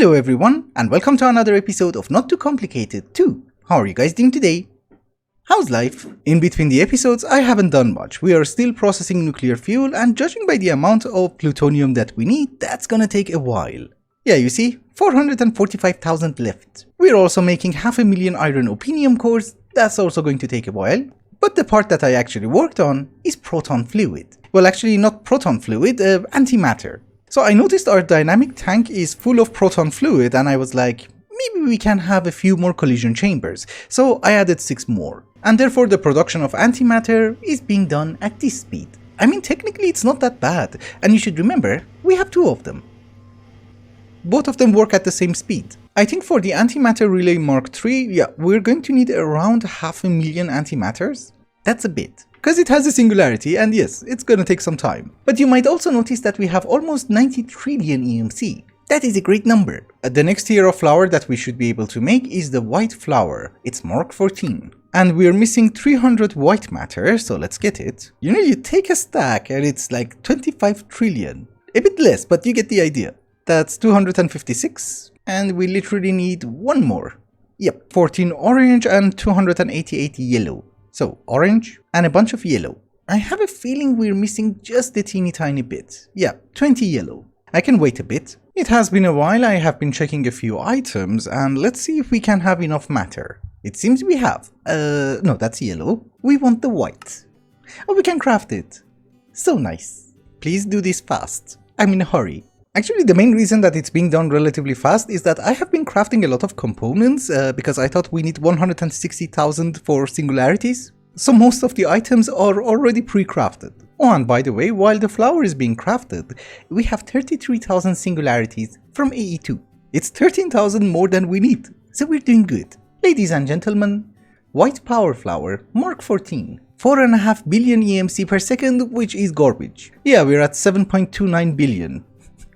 Hello everyone, and welcome to another episode of Not Too Complicated 2. How are you guys doing today? How's life? In between the episodes, I haven't done much. We are still processing nuclear fuel, and judging by the amount of plutonium that we need, that's gonna take a while. Yeah, you see, 445,000 left. We're also making 500,000 iron opinium cores, that's also going to take a while. But the part that I actually worked on is proton fluid. Well, actually not proton fluid, antimatter. So I noticed our dynamic tank is full of proton fluid and I was like, maybe we can have a few more collision chambers. So I added 6 more. And therefore the production of antimatter is being done at this speed. I mean, technically it's not that bad. And you should remember, we have 2 of them. Both of them work at the same speed. I think for the antimatter relay Mark III, yeah, we're going to need around 500,000 antimatters. That's a bit. Because it has a singularity, and yes, it's gonna take some time. But you might also notice that we have almost 90 trillion EMC. That is a great number. The next tier of flower that we should be able to make is the white flower. It's Mark 14. And we're missing 300 white matter, so let's get it. You know, you take a stack and it's like 25 trillion. A bit less, but you get the idea. That's 256, and we literally need 1 more. Yep, 14 orange and 288 yellow. So, orange and a bunch of yellow. I have a feeling we're missing just a teeny tiny bit. Yeah, 20 yellow. I can wait a bit. It has been a while, I have been checking a few items, and let's see if we can have enough matter. It seems we have. No, that's yellow. We want the white. Oh, we can craft it. So nice. Please do this fast. I'm in a hurry. Actually, the main reason that it's being done relatively fast is that I have been crafting a lot of components because I thought we need 160,000 for singularities. So most of the items are already pre-crafted. Oh, and by the way, while the flower is being crafted, we have 33,000 singularities from AE2. It's 13,000 more than we need, so we're doing good. Ladies and gentlemen, white power flower, Mark 14. 4.5 billion EMC per second, which is garbage. Yeah, we're at 7.29 billion.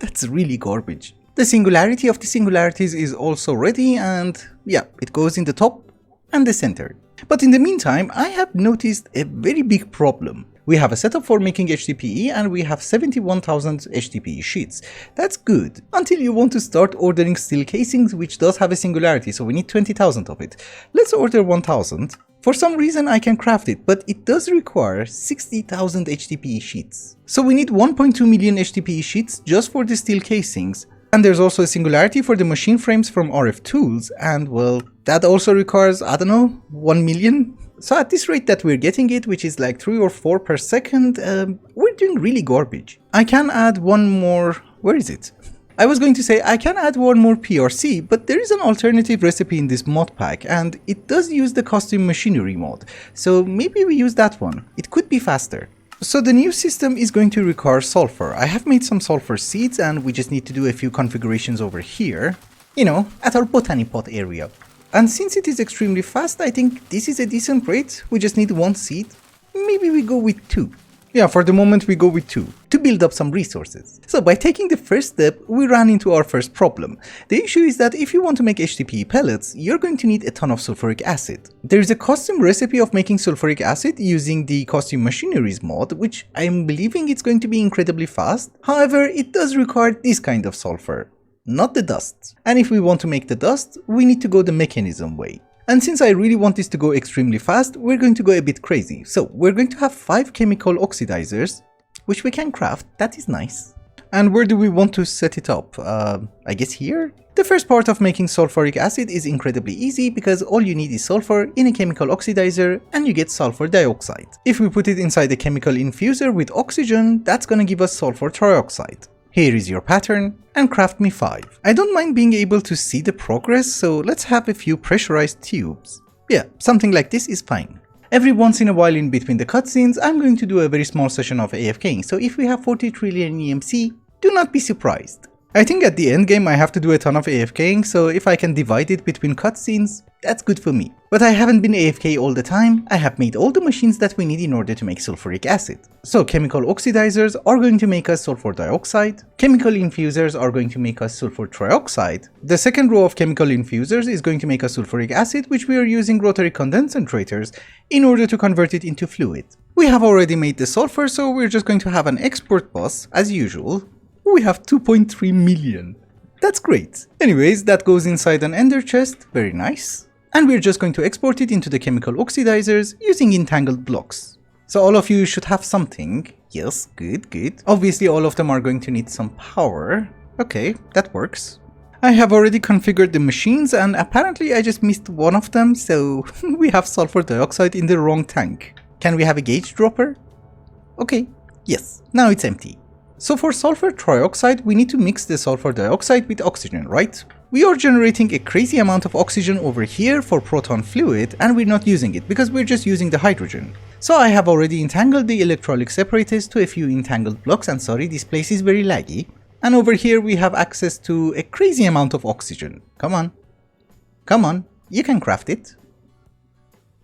That's really garbage. The singularity of the singularities is also ready, and yeah, it goes in the top and the center. But in the meantime, I have noticed a very big problem. We have a setup for making HDPE and we have 71,000 HDPE sheets. That's good, until you want to start ordering steel casings, which does have a singularity, so we need 20,000 of it. Let's order 1,000. For some reason I can craft it, but it does require 60,000 HDPE sheets. So we need 1.2 million HDPE sheets just for the steel casings. And there's also a singularity for the machine frames from RF tools, and well, that also requires, I don't know, 1 million? So at this rate that we're getting it, which is like 3 or 4 per second, we're doing really garbage. I can add 1 more, where is it? I was going to say I can add 1 more PRC, but there is an alternative recipe in this mod pack and it does use the custom machinery mod, so maybe we use that one. It could be faster. So the new system is going to require sulfur. I have made some sulfur seeds and we just need to do a few configurations over here, you know, at our botany pot area. And since it is extremely fast, I think this is a decent rate. We just need 1 seed. Maybe we go with 2. Yeah, for the moment we go with 2, to build up some resources. So by taking the first step, we ran into our first problem. The issue is that if you want to make HDPE pellets, you're going to need a ton of sulfuric acid. There is a custom recipe of making sulfuric acid using the custom machineries mod, which I'm believing it's going to be incredibly fast. However, it does require this kind of sulfur, not the dust. And if we want to make the dust, we need to go the mechanism way. And since I really want this to go extremely fast, we're going to go a bit crazy. So we're going to have 5 chemical oxidizers, which we can craft. That is nice. And where do we want to set it up? I guess here? The first part of making sulfuric acid is incredibly easy because all you need is sulfur in a chemical oxidizer and you get sulfur dioxide. If we put it inside a chemical infuser with oxygen, that's gonna give us sulfur trioxide. Here is your pattern, and craft me 5. I don't mind being able to see the progress, so let's have a few pressurized tubes. Yeah, something like this is fine. Every once in a while in between the cutscenes, I'm going to do a very small session of AFKing, so if we have 40 trillion EMC, do not be surprised. I think at the end game I have to do a ton of AFKing, so if I can divide it between cutscenes, that's good for me. But I haven't been AFK all the time, I have made all the machines that we need in order to make sulfuric acid. So chemical oxidizers are going to make us sulfur dioxide, chemical infusers are going to make us sulfur trioxide, the second row of chemical infusers is going to make us sulfuric acid, which we are using rotary concentrators in order to convert it into fluid. We have already made the sulfur, so we're just going to have an export bus as usual. We have 2.3 million. That's great. Anyways, that goes inside an ender chest, very nice. And we're just going to export it into the chemical oxidizers using entangled blocks. So all of you should have something. Yes, good, good. Obviously all of them are going to need some power. Okay, that works. I have already configured the machines and apparently I just missed one of them, so we have sulfur dioxide in the wrong tank. Can we have a gauge dropper? Okay, yes, now it's empty. So for sulfur trioxide, we need to mix the sulfur dioxide with oxygen, right? We are generating a crazy amount of oxygen over here for proton fluid and we're not using it because we're just using the hydrogen. So I have already entangled the electrolytic separators to a few entangled blocks, and sorry, this place is very laggy. And over here we have access to a crazy amount of oxygen. Come on. Come on, you can craft it.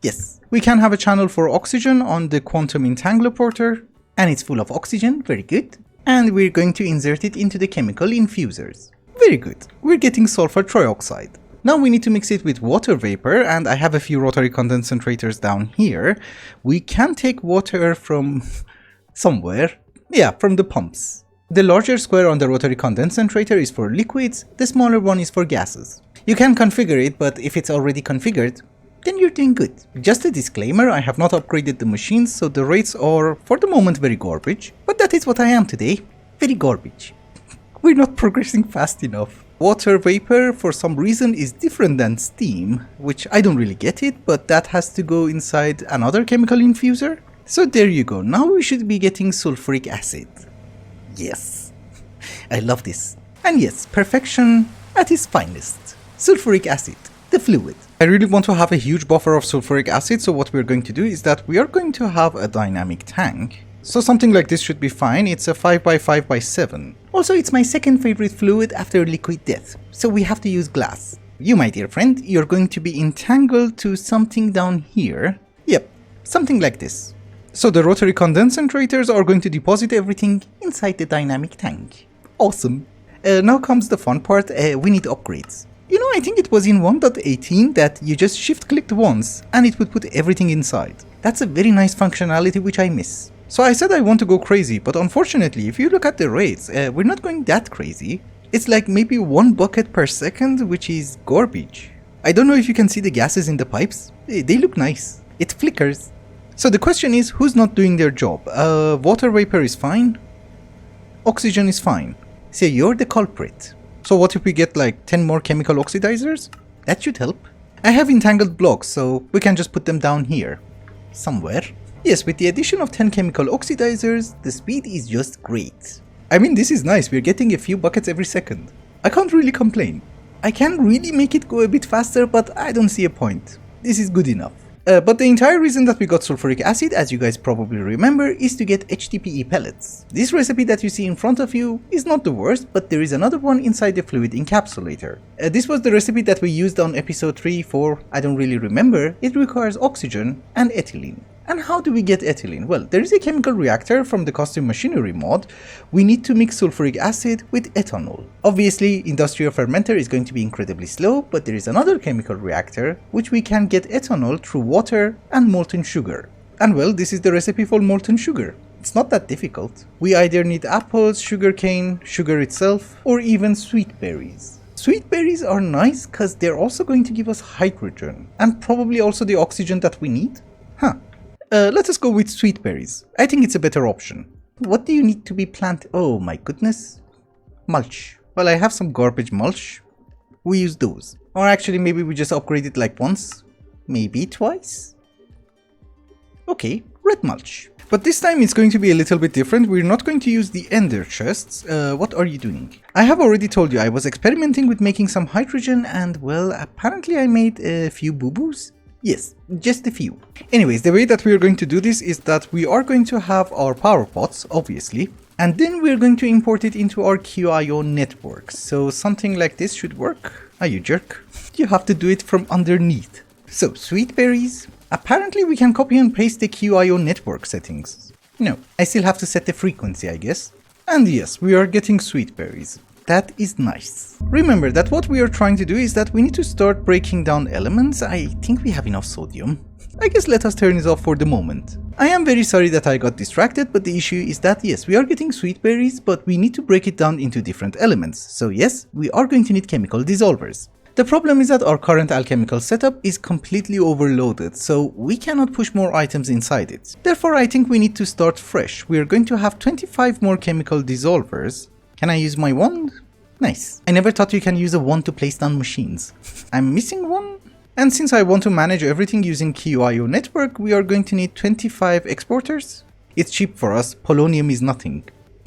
Yes, we can have a channel for oxygen on the quantum entangler porter, and it's full of oxygen, very good. And we're going to insert it into the chemical infusers. Very good, we're getting sulfur trioxide. Now we need to mix it with water vapor, and I have a few rotary condensators down here. We can take water from somewhere. Yeah, from the pumps. The larger square on the rotary condensator is for liquids, the smaller one is for gases. You can configure it, but if it's already configured, then you're doing good. Just a disclaimer, I have not upgraded the machines, so the rates are for the moment very garbage. But that is what I am today, very garbage. We're not progressing fast enough. Water vapor for some reason is different than steam, which I don't really get it, but that has to go inside another chemical infuser. So there you go, now we should be getting sulfuric acid. Yes, I love this. And yes, perfection at its finest. Sulfuric acid, the fluid. I really want to have a huge buffer of sulfuric acid, so what we're going to do is that we are going to have a dynamic tank. So something like this should be fine, it's a 5x5x7. Also, it's my second favorite fluid after liquid death, so we have to use glass. You, my dear friend, you're going to be entangled to something down here. Yep, something like this. So the rotary condensators are going to deposit everything inside the dynamic tank. Awesome. Now comes the fun part, we need upgrades. You know, I think it was in 1.18 that you just shift clicked once and it would put everything inside. That's a very nice functionality which I miss. So I said I want to go crazy, but unfortunately if you look at the rates, we're not going that crazy. It's like maybe 1 bucket per second, which is garbage. I don't know if you can see the gases in the pipes. They look nice. It flickers. So the question is, who's not doing their job? Water vapor is fine. Oxygen is fine. So you're the culprit. So what if we get like 10 more chemical oxidizers? That should help. I have entangled blocks, so we can just put them down here. Somewhere. Yes, with the addition of 10 chemical oxidizers, the speed is just great. I mean, this is nice, we're getting a few buckets every second. I can't really complain. I can really make it go a bit faster, but I don't see a point. This is good enough. But the entire reason that we got sulfuric acid, as you guys probably remember, is to get HDPE pellets. This recipe that you see in front of you is not the worst, but there is another one inside the fluid encapsulator. This was the recipe that we used on episode 3, 4, I don't really remember. It requires oxygen and ethylene. And how do we get ethylene? Well, there is a chemical reactor from the custom machinery mod. We need to mix sulfuric acid with ethanol. Obviously, industrial fermenter is going to be incredibly slow, but there is another chemical reactor which we can get ethanol through water and molten sugar. And well, this is the recipe for molten sugar. It's not that difficult. We either need apples, sugarcane, sugar itself, or even sweet berries. Sweet berries are nice because they're also going to give us hydrogen and probably also the oxygen that we need. Let us go with sweet berries. I think it's a better option. What do you need to be planted? Oh my goodness. Mulch. Well, I have some garbage mulch. We use those. Or actually, maybe we just upgrade it like once. Maybe twice. Okay, red mulch. But this time it's going to be a little bit different. We're not going to use the ender chests. What are you doing? I have already told you I was experimenting with making some hydrogen and well, apparently I made a few boo-boos. Yes, just a few. Anyways, the way that we are going to do this is that we are going to have our power pots, obviously, and then we're going to import it into our QIO network. So something like this should work. Ah, you jerk. You have to do it from underneath. So, sweet berries. Apparently we can copy and paste the QIO network settings. No, I still have to set the frequency, I guess. And yes, we are getting sweet berries. That is nice. Remember that what we are trying to do is that we need to start breaking down elements. I think we have enough sodium. I guess let us turn it off for the moment. I am very sorry that I got distracted, but the issue is that yes, we are getting sweet berries, but we need to break it down into different elements. So yes, we are going to need chemical dissolvers. The problem is that our current alchemical setup is completely overloaded, so we cannot push more items inside it. Therefore, I think we need to start fresh. We are going to have 25 more chemical dissolvers. Can I use my wand? Nice. I never thought you can use a wand to place down machines. I'm missing one. And since I want to manage everything using QIO network, we are going to need 25 exporters. It's cheap for us, polonium is nothing.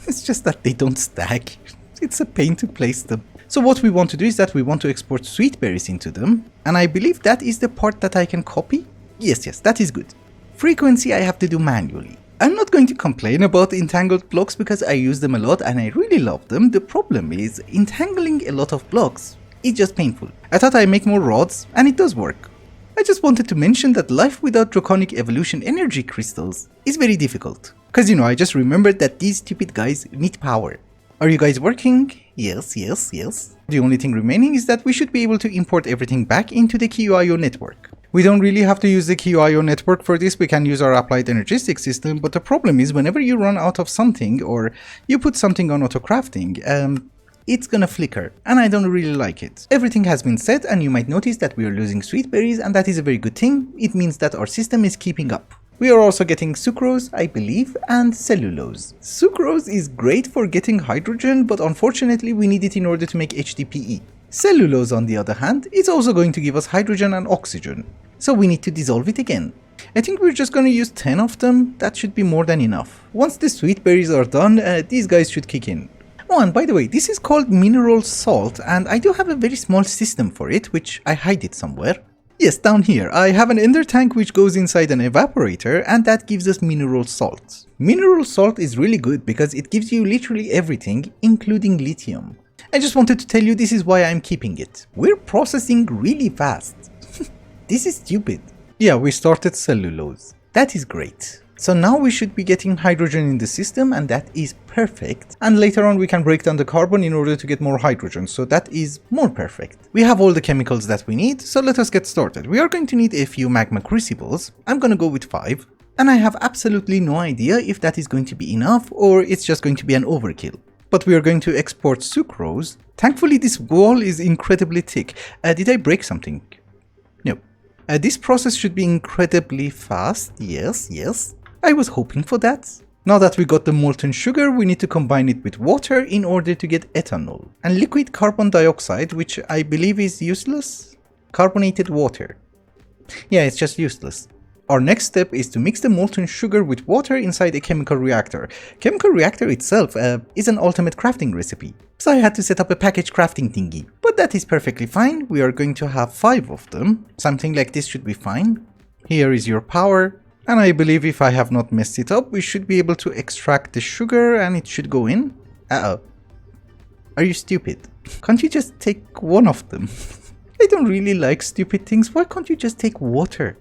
It's just that they don't stack. It's a pain to place them. So what we want to do is that we want to export sweet berries into them, and I believe that is the part that I can copy. Yes, that is good. Frequency I have to do manually. I'm not going to complain about entangled blocks because I use them a lot and I really love them. The problem is entangling a lot of blocks is just painful. I thought I'd make more rods and it does work. I just wanted to mention that life without draconic evolution energy crystals is very difficult. Cause I just remembered that these stupid guys need power. Are you guys working? Yes. The only thing remaining is that we should be able to import everything back into the QIO network. We don't really have to use the QIO network for this, we can use our applied energistic system, but the problem is whenever you run out of something or you put something on auto crafting, it's gonna flicker, and I don't really like it. Everything has been set, and you might notice that we are losing sweet berries, and that is a very good thing. It means that our system is keeping up. We are also getting sucrose, I believe, and cellulose. Sucrose is great for getting hydrogen, but unfortunately we need it in order to make HDPE. Cellulose, on the other hand, is also going to give us hydrogen and oxygen, so we need to dissolve it again. I think we're just going to use 10 of them, that should be more than enough. Once the sweet berries are done, these guys should kick in. Oh, and by the way, this is called mineral salt, and I do have a very small system for it, which I hide it somewhere. Yes, down here, I have an ender tank which goes inside an evaporator, and that gives us mineral salt. Mineral salt is really good because it gives you literally everything, including lithium. I just wanted to tell you this is why I'm keeping it. We're processing really fast. This is stupid. Yeah, we started cellulose. That is great. So now we should be getting hydrogen in the system, and that is perfect. And later on we can break down the carbon in order to get more hydrogen, so that is more perfect. We have all the chemicals that we need, so let us get started. We are going to need a few magma crucibles. I'm gonna go with 5. And I have absolutely no idea if that is going to be enough or it's just going to be an overkill. But we are going to export sucrose. Thankfully this wall is incredibly thick. Did I break something? No. This process should be incredibly fast. Yes. I was hoping for that. Now that we got the molten sugar, we need to combine it with water in order to get ethanol. And liquid carbon dioxide, which I believe is useless? Carbonated water. Yeah, it's just useless. Our next step is to mix the molten sugar with water inside a chemical reactor. Chemical reactor itself is an ultimate crafting recipe, so I had to set up a package crafting thingy. But that is perfectly fine, we are going to have 5 of them. Something like this should be fine. Here is your power. And I believe if I have not messed it up, we should be able to extract the sugar and it should go in. Uh-oh. Are you stupid? Can't you just take one of them? I don't really like stupid things. Why can't you just take water?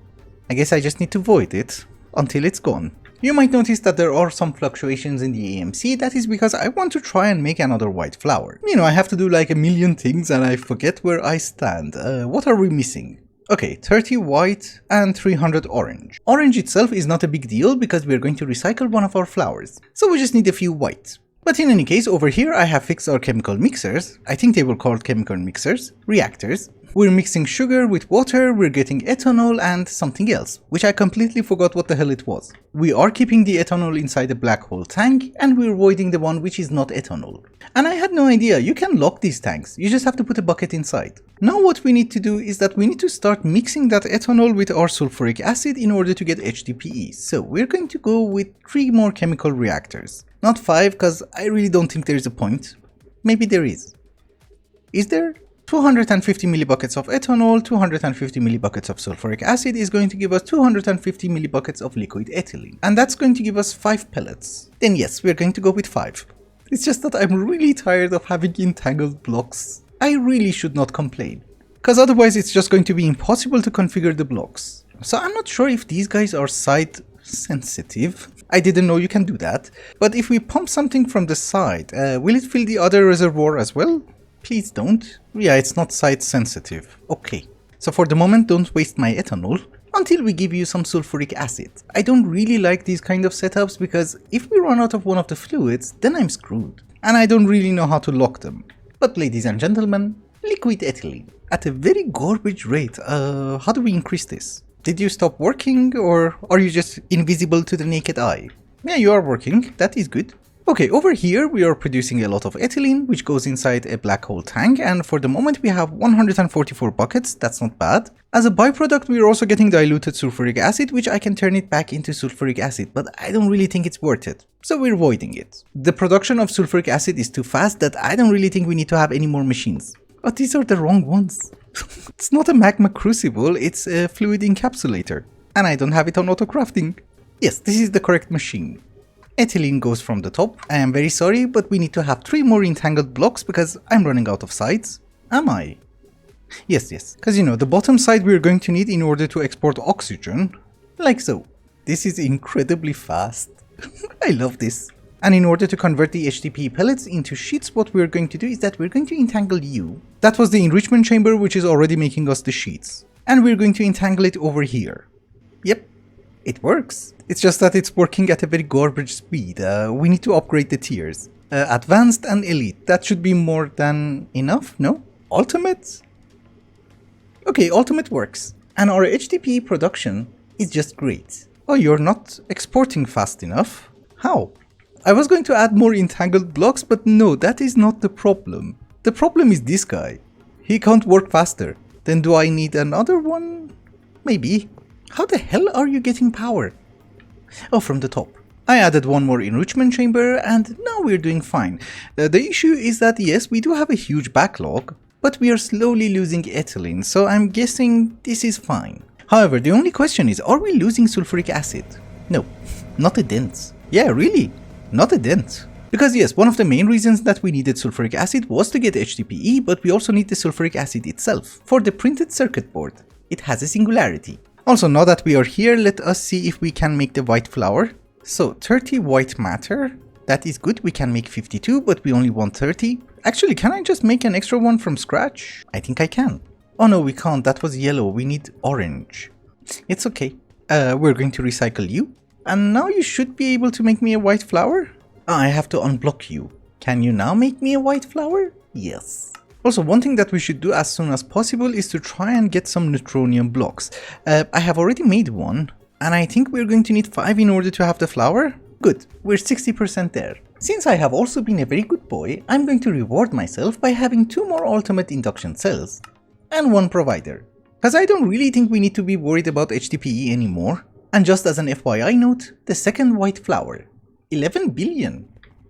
I guess I just need to void it until it's gone. You might notice that there are some fluctuations in the AMC. That is because I want to try and make another white flower. I have to do like a million things and I forget where I stand. What are we missing? Okay, 30 white and 300 orange. Orange itself is not a big deal because we're going to recycle one of our flowers. So we just need a few white. But in any case, over here I have fixed our chemical mixers. I think they were called chemical mixers, reactors. We're mixing sugar with water, we're getting ethanol and something else, which I completely forgot what the hell it was. We are keeping the ethanol inside a black hole tank and we're voiding the one which is not ethanol. And I had no idea, you can lock these tanks, you just have to put a bucket inside. Now what we need to do is that we need to start mixing that ethanol with our sulfuric acid in order to get HDPE. So we're going to go with 3 more chemical reactors. Not 5, because I really don't think there is a point. Maybe there is. Is there? 250 millibuckets of ethanol, 250 millibuckets of sulfuric acid is going to give us 250 millibuckets of liquid ethylene. And that's going to give us 5 pellets. Then yes, we're going to go with 5. It's just that I'm really tired of having entangled blocks. I really should not complain, because otherwise it's just going to be impossible to configure the blocks. So I'm not sure if these guys are side sensitive. I didn't know you can do that. But if we pump something from the side, will it fill the other reservoir as well? Please don't. Yeah, it's not side sensitive. Okay. So for the moment, don't waste my ethanol. until we give you some sulfuric acid. I don't really like these kind of setups because if we run out of one of the fluids, then I'm screwed. And I don't really know how to lock them. But ladies and gentlemen, liquid ethylene. At a very garbage rate. How do we increase this? Did you stop working, or are you just invisible to the naked eye? Yeah, you are working, that is good. Okay, over here we are producing a lot of ethylene, which goes inside a black hole tank, and for the moment we have 144 buckets, that's not bad. As a byproduct we are also getting diluted sulfuric acid, which I can turn it back into sulfuric acid, but I don't really think it's worth it, so we're avoiding it. The production of sulfuric acid is too fast that I don't really think we need to have any more machines. But these are the wrong ones. It's not a magma crucible, it's a fluid encapsulator. And I don't have it on auto crafting. Yes, this is the correct machine. Ethylene goes from the top. I am very sorry, but we need to have 3 more entangled blocks because I'm running out of sides. Am I? Yes, because you know, the bottom side we're going to need in order to export oxygen. Like so. This is incredibly fast. I love this. And in order to convert the HDPE pellets into sheets, what we're going to do is that we're going to entangle you. That was the enrichment chamber, which is already making us the sheets. And we're going to entangle it over here. Yep, it works. It's just that it's working at a very garbage speed. We need to upgrade the tiers. Advanced and Elite. That should be more than enough, no? Ultimate? Okay, Ultimate works. And our HDPE production is just great. Oh, you're not exporting fast enough? How? I was going to add more entangled blocks, but no, that is not the problem. The problem is this guy. He can't work faster. Then do I need another one? Maybe. How the hell are you getting power? Oh, from the top. I added one more enrichment chamber and now we're doing fine. The issue is that yes, we do have a huge backlog, but we are slowly losing ethylene, so I'm guessing this is fine. However, the only question is, are we losing sulfuric acid? No, not a dent. Yeah, really? Not a dent. Because yes, one of the main reasons that we needed sulfuric acid was to get HDPE, but we also need the sulfuric acid itself. For the printed circuit board, it has a singularity. Also, now that we are here, let us see if we can make the white flour. So 30 white matter, that is good, we can make 52, but we only want 30. Actually, can I just make an extra one from scratch? I think I can. Oh no, we can't, that was yellow, we need orange. It's okay, we're going to recycle you. And now you should be able to make me a white flower? I have to unblock you. Can you now make me a white flower? Yes. Also, one thing that we should do as soon as possible is to try and get some neutronium blocks. I have already made one, and I think we're going to need 5 in order to have the flower. Good, we're 60% there. Since I have also been a very good boy, I'm going to reward myself by having 2 more ultimate induction cells and 1 provider. Because I don't really think we need to be worried about HDPE anymore. And just as an FYI note, the second white flower. 11 billion.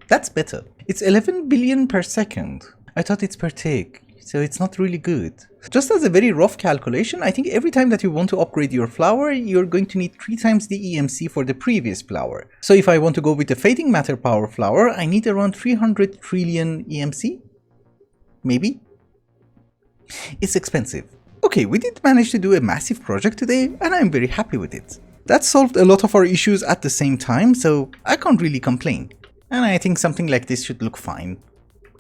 That's better. It's 11 billion per second. I thought it's per tick, so it's not really good. Just as a very rough calculation, I think every time that you want to upgrade your flower, you're going to need 3 times the EMC for the previous flower. So if I want to go with the fading matter power flower, I need around 300 trillion EMC? Maybe? It's expensive. Okay, we did manage to do a massive project today, and I'm very happy with it. That solved a lot of our issues at the same time, so I can't really complain. And I think something like this should look fine.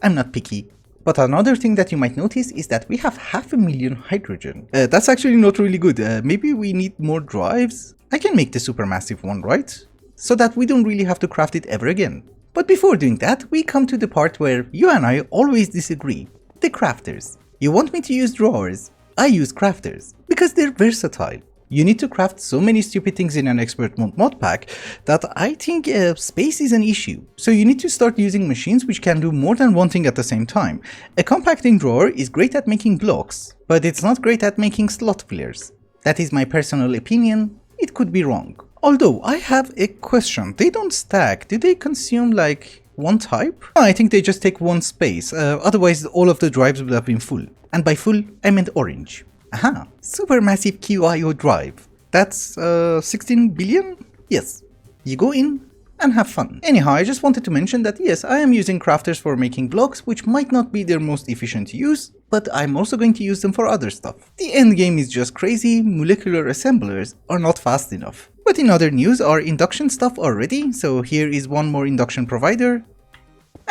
I'm not picky. But another thing that you might notice is that we have 500,000 hydrogen. That's actually not really good. Maybe we need more drives? I can make the supermassive one, right? So that we don't really have to craft it ever again. But before doing that, we come to the part where you and I always disagree. The crafters. You want me to use drawers? I use crafters. Because they're versatile. You need to craft so many stupid things in an expert mode mod pack that I think space is an issue. So you need to start using machines which can do more than one thing at the same time. A compacting drawer is great at making blocks, but it's not great at making slot fillers. That is my personal opinion. It could be wrong. Although I have a question. They don't stack. Do they consume like one type? I think they just take one space. Otherwise all of the drives would have been full. And by full, I meant orange. Aha, supermassive QIO drive. That's 16 billion? Yes. You go in and have fun. Anyhow, I just wanted to mention that yes, I am using crafters for making blocks, which might not be their most efficient use, but I'm also going to use them for other stuff. The end game is just crazy, molecular assemblers are not fast enough. But in other news, our induction stuff are ready, so here is one more induction provider.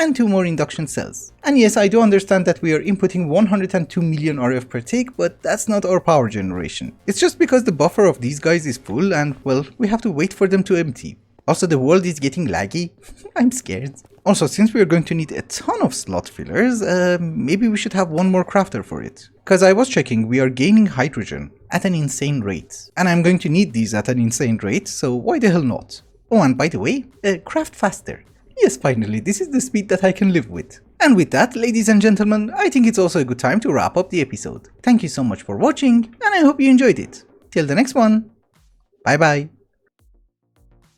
and 2 more induction cells. And yes, I do understand that we are inputting 102 million RF per tick, but that's not our power generation. It's just because the buffer of these guys is full and, well, we have to wait for them to empty. Also, the world is getting laggy. I'm scared. Also, since we are going to need a ton of slot fillers, maybe we should have one more crafter for it. Cause I was checking, we are gaining hydrogen at an insane rate. And I'm going to need these at an insane rate, so why the hell not? Oh, and by the way, craft faster. Yes, finally, this is the speed that I can live with. And with that, ladies and gentlemen, I think it's also a good time to wrap up the episode. Thank you so much for watching, and I hope you enjoyed it. Till the next one, bye bye.